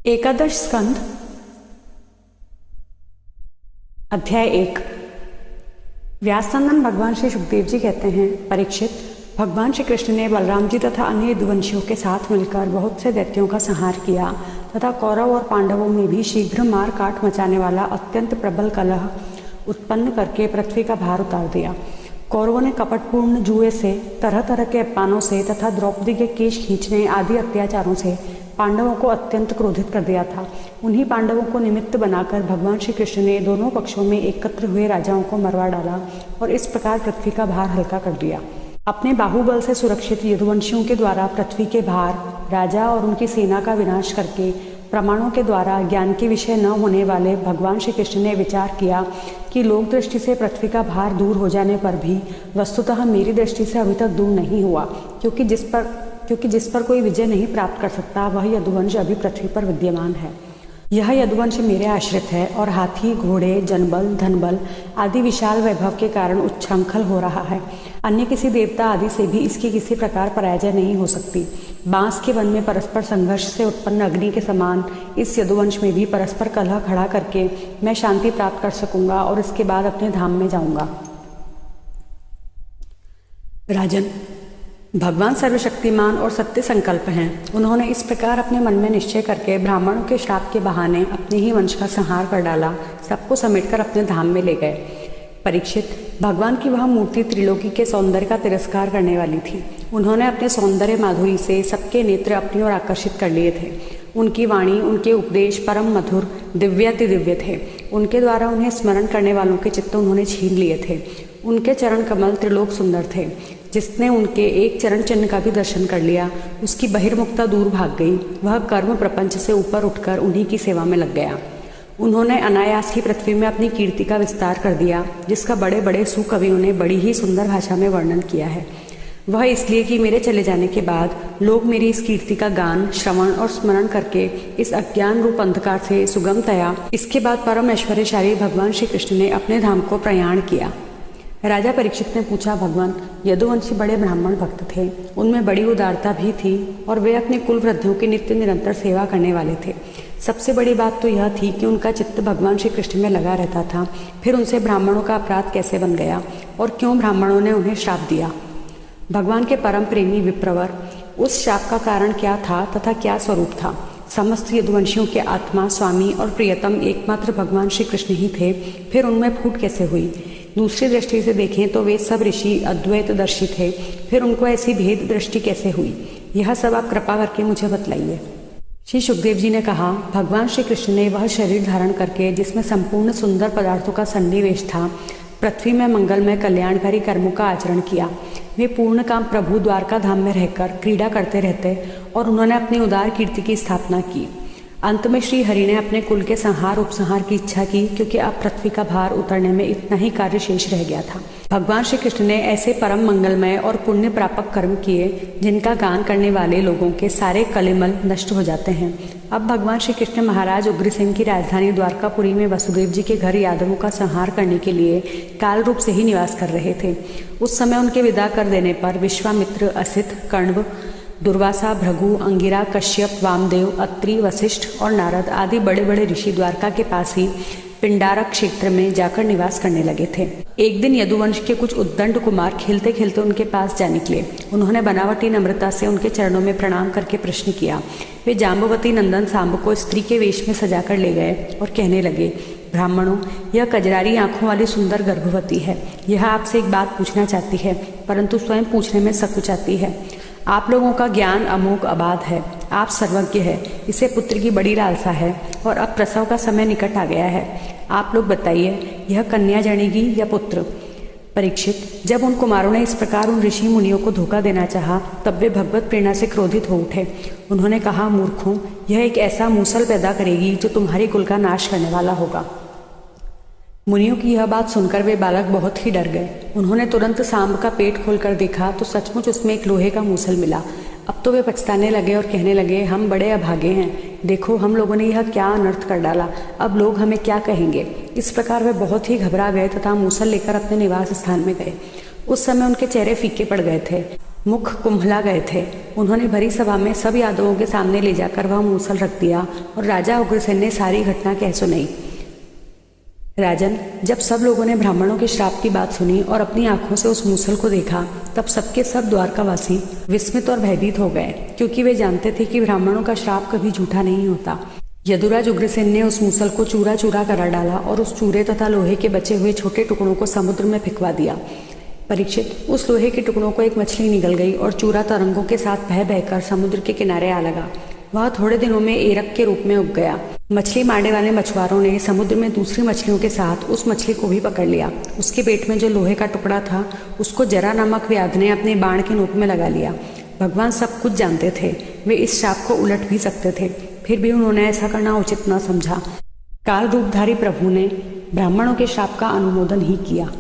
एकादश स्कंद अध्याय 1। व्यासनंदन भगवान श्री सुखदेव जी कहते हैं, परीक्षित, भगवान श्री कृष्ण ने बलराम जी तथा अन्य यदुवंशियों के साथ मिलकर बहुत से दैत्यों का संहार किया तथा कौरव और पांडवों में भी शीघ्र मार काट मचाने वाला अत्यंत प्रबल कलह उत्पन्न करके पृथ्वी का भार उतार दिया। कौरवों ने कपटपूर्ण जुए से, तरह तरह के अपमानों से तथा द्रौपदी के केश खींचने आदि अत्याचारों से पांडवों को अत्यंत क्रोधित कर दिया था। उन्हीं पांडवों को निमित्त बनाकर भगवान श्री कृष्ण ने दोनों पक्षों में एकत्र हुए राजाओं को मरवा डाला और इस प्रकार पृथ्वी का भार हल्का कर दिया। अपने बाहुबल से सुरक्षित यदुवंशियों के द्वारा पृथ्वी के भार, राजा और उनकी सेना का विनाश करके प्रमाणों के द्वारा ज्ञान के विषय न होने वाले भगवान श्री कृष्ण ने विचार किया कि लोक दृष्टि से पृथ्वी का भार दूर हो जाने पर भी वस्तुतः मेरी दृष्टि से अभी तक दूर नहीं हुआ, क्योंकि जिस पर कोई विजय नहीं प्राप्त कर सकता वह यदुवंश अभी पृथ्वी पर विद्यमान है। यह यदुवंश मेरे आश्रित है और हाथी, घोड़े, जनबल, धनबल आदि विशाल वैभव के कारण उच्छृंखल हो रहा है। अन्य किसी देवता आदि से भी इसकी किसी प्रकार पराजय नहीं हो सकती। बांस के वन में परस्पर संघर्ष से उत्पन्न अग्नि के समान इस यदुवंश में भी परस्पर कलह खड़ा करके मैं शांति प्राप्त कर सकूंगा और इसके बाद अपने धाम में जाऊंगा। राजन, भगवान सर्वशक्तिमान और सत्य संकल्प हैं। उन्होंने इस प्रकार अपने मन में निश्चय करके ब्राह्मणों के श्राप के बहाने अपने ही वंश का संहार कर डाला, सबको समेटकर अपने धाम में ले गए। परीक्षित, भगवान की वह मूर्ति त्रिलोकी के सौंदर्य का तिरस्कार करने वाली थी। उन्होंने अपने सौंदर्य माधुरी से सबके नेत्र अपनी ओर आकर्षित कर लिए थे। उनकी वाणी, उनके उपदेश परम मधुर, दिव्याति दिव्य थे। उनके द्वारा उन्हें स्मरण करने वालों के चित्त उन्होंने छीन लिए थे। उनके चरण कमल त्रिलोक सुंदर थे। जिसने उनके एक चरण चिन्ह का भी दर्शन कर लिया, उसकी बहिर्मुखता दूर भाग गई। वह कर्म प्रपंच से ऊपर उठकर उन्हीं की सेवा में लग गया। उन्होंने अनायास ही पृथ्वी में अपनी कीर्ति का विस्तार कर दिया, जिसका बड़े बड़े सुकवियों ने बड़ी ही सुंदर भाषा में वर्णन किया है। वह इसलिए कि मेरे चले जाने के बाद लोग मेरी इस कीर्ति का गान, श्रवण और स्मरण करके इस अज्ञान रूप अंधकार से सुगमतया इसके बाद परम ऐश्वर्यशाली भगवान श्री कृष्ण ने अपने धाम को प्रयाण किया। राजा परीक्षित ने पूछा, भगवान, यदुवंशी बड़े ब्राह्मण भक्त थे, उनमें बड़ी उदारता भी थी और वे अपने कुल वृद्धियों की नित्य निरंतर सेवा करने वाले थे। सबसे बड़ी बात तो यह थी कि उनका चित्त भगवान श्री कृष्ण में लगा रहता था। फिर उनसे ब्राह्मणों का अपराध कैसे बन गया और क्यों ब्राह्मणों ने उन्हें श्राप दिया? भगवान के परम प्रेमी विप्रवर, उस श्राप का कारण क्या था तथा क्या स्वरूप था? समस्त यदुवंशियों के आत्मा, स्वामी और प्रियतम एकमात्र भगवान श्री कृष्ण ही थे। फिर उनमें फूट कैसे हुई? दूसरी दृष्टि से देखें तो वे सब ऋषि अद्वैतदर्शी थे। फिर उनको ऐसी भेद दृष्टि कैसे हुई? यह सब आप कृपा करके मुझे बतलाइए। श्री सुखदेव जी ने कहा, भगवान श्री कृष्ण ने वह शरीर धारण करके जिसमें संपूर्ण सुंदर पदार्थों का सन्निवेश था, पृथ्वी में मंगलमय कल्याणकारी कर्मों का आचरण किया। वे पूर्ण काम प्रभु द्वारका धाम में रहकर क्रीड़ा करते रहते और उन्होंने अपनी उदार कीर्ति की स्थापना की। अंत में श्री हरि ने अपने कुल के संहार उपसंहार की इच्छा की, क्योंकि अब पृथ्वी का भार उतरने में इतना ही कार्य शेष रह गया था। भगवान श्री कृष्ण ने ऐसे परम मंगलमय और पुण्य प्रापक कर्म किए जिनका गान करने वाले लोगों के सारे कलेमल नष्ट हो जाते हैं। अब भगवान श्री कृष्ण महाराज उग्रसेन की राजधानी द्वारकापुरी में वसुदेव जी के घर यादवों का संहार करने के लिए काल रूप से ही निवास कर रहे थे। उस समय उनके विदा कर देने पर विश्वामित्र, असित, कण्व, दुर्वासा, भृगु, अंगिरा, कश्यप, वामदेव, अत्रि, वशिष्ठ और नारद आदि बड़े बड़े ऋषि द्वारका के पास ही पिंडारक क्षेत्र में जाकर निवास करने लगे थे। एक दिन यदुवंश के कुछ उद्दंड कुमार खेलते खेलते उनके पास जा निकले। उन्होंने बनावटी नम्रता से उनके चरणों में प्रणाम करके प्रश्न किया। वे जाम्बवती नंदन सांब को स्त्री के वेश में सजाकर ले गए और कहने लगे, ब्राह्मणों, यह कजरारी आंखों वाली सुंदर गर्भवती है। यह आपसे एक बात पूछना चाहती है, परंतु स्वयं पूछने में सकुचाती है। आप लोगों का ज्ञान अमोघ अबाध है, आप सर्वज्ञ है। इसे पुत्र की बड़ी लालसा है और अब प्रसव का समय निकट आ गया है। आप लोग बताइए, यह कन्या जनेगी या पुत्र? परीक्षित, जब उन कुमारों ने इस प्रकार उन ऋषि मुनियों को धोखा देना चाहा, तब वे भगवत प्रेरणा से क्रोधित हो उठे। उन्होंने कहा, मूर्खों, यह एक ऐसा मूसल पैदा करेगी जो तुम्हारी कुल का नाश करने वाला होगा। मुनियों की यह बात सुनकर वे बालक बहुत ही डर गए। उन्होंने तुरंत सांब का पेट खोलकर देखा तो सचमुच उसमें एक लोहे का मूसल मिला। अब तो वे पछताने लगे और कहने लगे, हम बड़े अभागे हैं। देखो, हम लोगों ने यह क्या अनर्थ कर डाला। अब लोग हमें क्या कहेंगे? इस प्रकार वे बहुत ही घबरा गए तथा मूसल लेकर अपने निवास स्थान में गए। उस समय उनके चेहरे फीके पड़ गए थे, मुख कुम्हला गए थे। उन्होंने भरी सभा में सब यादवों के सामने ले जाकर वह मूसल रख दिया और राजा उग्रसेन ने सारी घटना कह सुनाई। राजन, जब सब लोगों ने ब्राह्मणों के श्राप की बात सुनी और अपनी आंखों से उस मूसल को देखा, तब सबके सब द्वारकावासी विस्मित और भयभीत हो गए, क्योंकि वे जानते थे कि ब्राह्मणों का श्राप कभी झूठा नहीं होता। यदुराज उग्रसेन ने उस मूसल को चूरा चूरा करा डाला और उस चूरे तथा लोहे के बचे हुए छोटे टुकड़ों को समुद्र में फेंकवा दिया। परीक्षित, उस लोहे के टुकड़ों को एक मछली निगल गई और चूरा तरंगों के साथ बह बहकर समुद्र के किनारे आ लगा। वह थोड़े दिनों में एरक के रूप में उग गया। मछली मारने वाले मछुआरों ने समुद्र में दूसरी मछलियों के साथ उस मछली को भी पकड़ लिया। उसके पेट में जो लोहे का टुकड़ा था, उसको जरा नामक व्याध ने अपने बाण के नोक में लगा लिया। भगवान सब कुछ जानते थे, वे इस शाप को उलट भी सकते थे, फिर भी उन्होंने ऐसा करना उचित न समझा। काल रूपधारी प्रभु ने ब्राह्मणों के शाप का अनुमोदन ही किया।